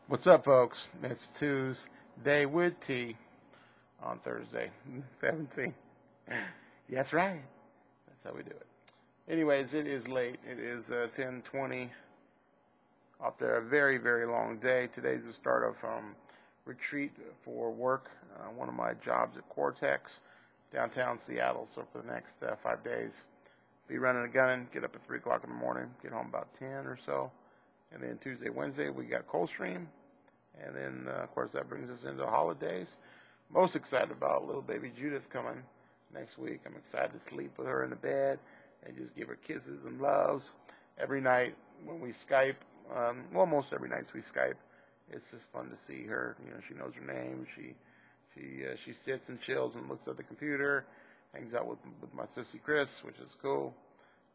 What's up, folks? It's Tuesday with T on Thursday, 17. Yeah, that's right. That's how we do it. Anyways, it is late. It is 10:20 after a very, very long day. Today's the start of retreat for work. One of my jobs at Cortex, downtown Seattle. So for the next 5 days, be running a gun, get up at 3 o'clock in the morning, get home about 10 or so. And then Tuesday, Wednesday, we got Coldstream. And then, of course, that brings us into the holidays. Most excited about little baby Judith coming next week. I'm excited to sleep with her in the bed and just give her kisses and loves. Every night when we Skype, most every night we Skype, it's just fun to see her. You know, she knows her name. She sits and chills and looks at the computer, hangs out with my sissy Chris, which is cool.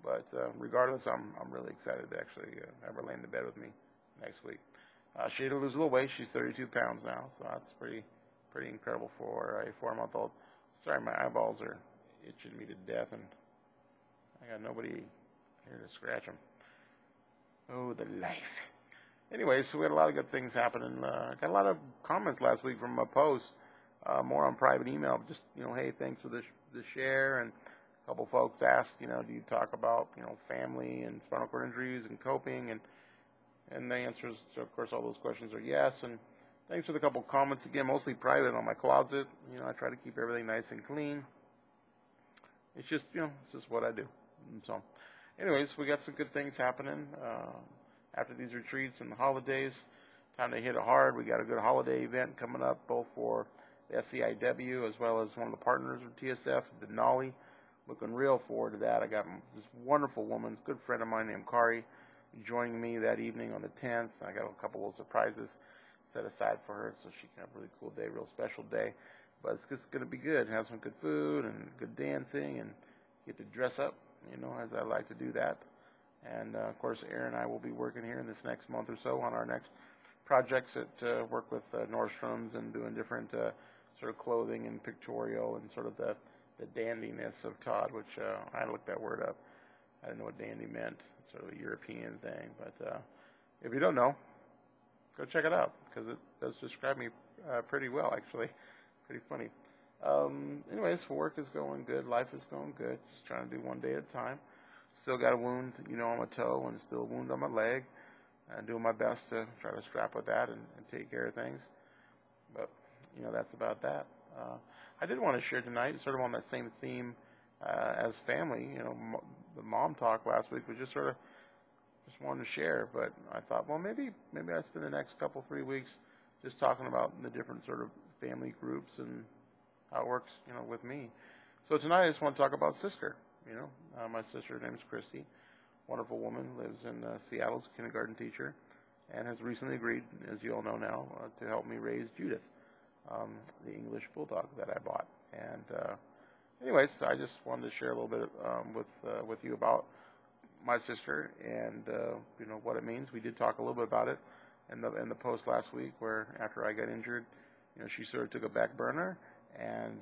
But regardless, I'm really excited to actually have her lay in the bed with me next week. She had to lose a little weight. She's 32 pounds now, so that's pretty incredible for a 4-month-old. Sorry, my eyeballs are itching me to death, and I got nobody here to scratch them. Oh, the life. Anyway, so we had a lot of good things happening. Got a lot of comments last week from a post, more on private email. Just, hey, thanks for the share. And a couple folks asked, do you talk about, family and spinal cord injuries and coping? And the answers, of course, all those questions are yes. And thanks for the couple comments again, mostly private on my closet. I try to keep everything nice and clean. It's just, it's just what I do. And so, anyways, we got some good things happening after these retreats and the holidays. Time to hit it hard. We got a good holiday event coming up, both for the SCIW as well as one of the partners of TSF, Denali. Looking real forward to that. I got this wonderful woman, good friend of mine named Kari, joining me that evening on the 10th. I got a couple of surprises set aside for her so she can have a really cool day, real special day. But it's just going to be good. Have some good food and good dancing and get to dress up, as I like to do that. And, of course, Aaron and I will be working here in this next month or so on our next projects that work with Nordstrom's and doing different sort of clothing and pictorial and sort of the dandiness of Todd, which I looked that word up. I didn't know what dandy meant. It's sort of a European thing. But if you don't know, go check it out because it does describe me pretty well, actually. Pretty funny. Anyways, work is going good. Life is going good. Just trying to do one day at a time. Still got a wound, on my toe and still a wound on my leg. And doing my best to try to strap with that and take care of things. But, that's about that. I did want to share tonight, sort of on that same theme as family. The mom talk last week was just wanted to share, but I thought, well, maybe I spend the next 3 weeks just talking about the different sort of family groups and how it works, with me. So tonight I just want to talk about sister. My sister, her name is Christy, wonderful woman, lives in Seattle, as a kindergarten teacher, and has recently agreed, as you all know now, to help me raise Judith, the English bulldog that I bought. And anyways, I just wanted to share a little bit with you about my sister and what it means. We did talk a little bit about it in the post last week, where after I got injured, she sort of took a back burner and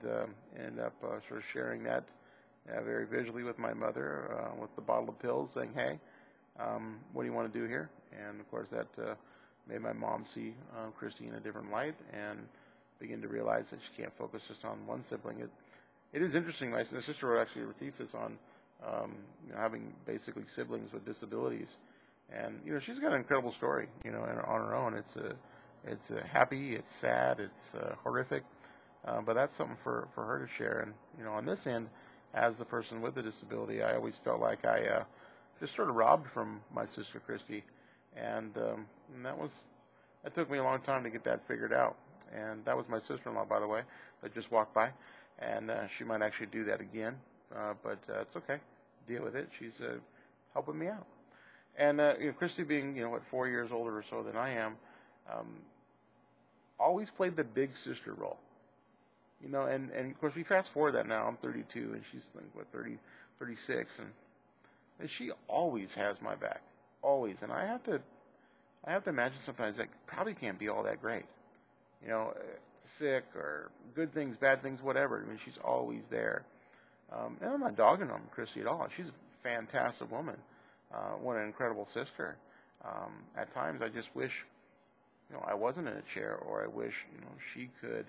ended up sort of sharing that very visually with my mother with the bottle of pills, saying, "Hey, what do you want to do here?" And of course that made my mom see Christy in a different light and begin to realize that she can't focus just on one sibling. It is interesting. My sister wrote actually her thesis on having basically siblings with disabilities, and she's got an incredible story. On her own, it's happy, it's sad, it's horrific, but that's something for her to share. And on this end, as the person with the disability, I always felt like I just sort of robbed from my sister Christy, and that took me a long time to get that figured out. And that was my sister-in-law, by the way, that just walked by. And she might actually do that again, but it's okay. Deal with it. She's helping me out. And Christy, being 4 years older or so than I am, always played the big sister role. And of course we fast forward that now. I'm 32 and she's 36, and she always has my back, always. And I have to imagine sometimes that probably can't be all that great. Sick or good things, bad things, whatever. I mean, she's always there. And I'm not dogging on Christy at all. She's a fantastic woman. What an incredible sister. At times, I just wish I wasn't in a chair, or I wish, she could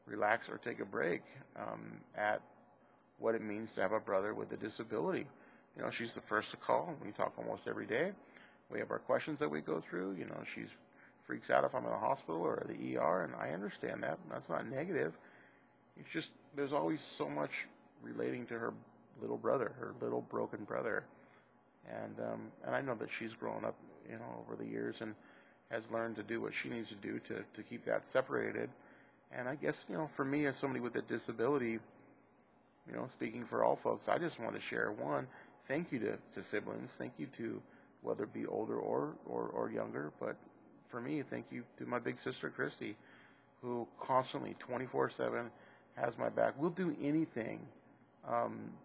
relax or take a break at what it means to have a brother with a disability. She's the first to call. We talk almost every day. We have our questions that we go through. She's freaks out if I'm in the hospital or the ER, and I understand that. That's not negative. It's just there's always so much relating to her little brother, her little broken brother, and I know that she's grown up, over the years and has learned to do what she needs to do to keep that separated. And I guess, for me as somebody with a disability, speaking for all folks, I just want to share one, thank you to siblings, thank you to whether it be older or younger, but for me, thank you to my big sister Christy, who constantly 24/7 has my back. We'll do anything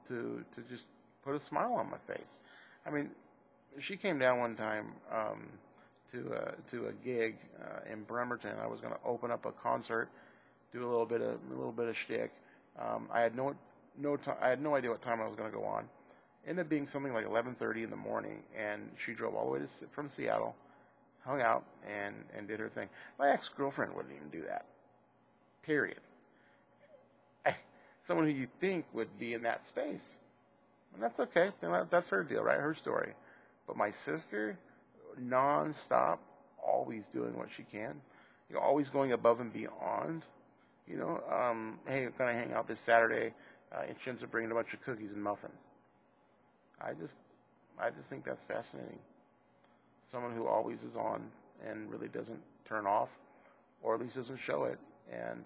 to just put a smile on my face. I mean, she came down one time to a gig in Bremerton. I was going to open up a concert, do a little bit of shtick. I had I had no idea what time I was going to go on. Ended up being something like 11:30 in the morning, and she drove all the way from Seattle, hung out, and did her thing. My ex-girlfriend wouldn't even do that. Period. Someone who you think would be in that space. And that's okay. That's her deal, right? Her story. But my sister, non-stop, always doing what she can. Always going above and beyond. Hey, I'm going to hang out this Saturday. And she ends up bringing a bunch of cookies and muffins. I just think that's fascinating. Someone who always is on and really doesn't turn off, or at least doesn't show it. And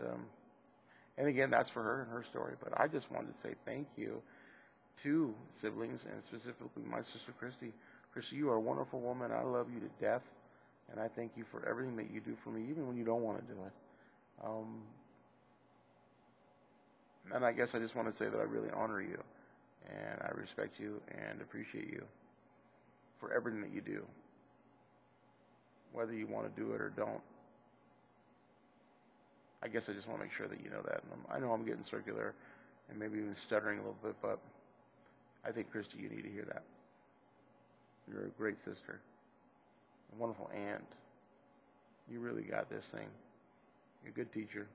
again, that's for her and her story. But I just wanted to say thank you to siblings, and specifically my sister Christy. Christy, you are a wonderful woman. I love you to death, and I thank you for everything that you do for me, even when you don't want to do it. And I guess I just want to say that I really honor you, and I respect you and appreciate you for everything that you do, whether you want to do it or don't. I guess I just want to make sure that you know that. And I know I'm getting circular and maybe even stuttering a little bit, but I think, Christy, you need to hear that. You're a great sister, a wonderful aunt. You really got this thing. You're a good teacher.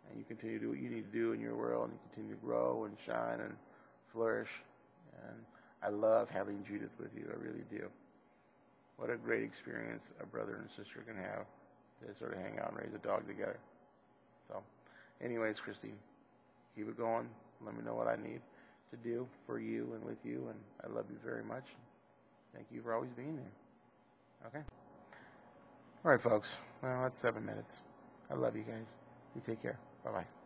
And you continue to do what you need to do in your world, and you continue to grow and shine and flourish. And I love having Judith with you. I really do. What a great experience a brother and sister can have to sort of hang out and raise a dog together. So, anyways, Christy, keep it going. Let me know what I need to do for you and with you. And I love you very much. Thank you for always being there. Okay? All right, folks. Well, that's 7 minutes. I love you guys. You take care. Bye-bye.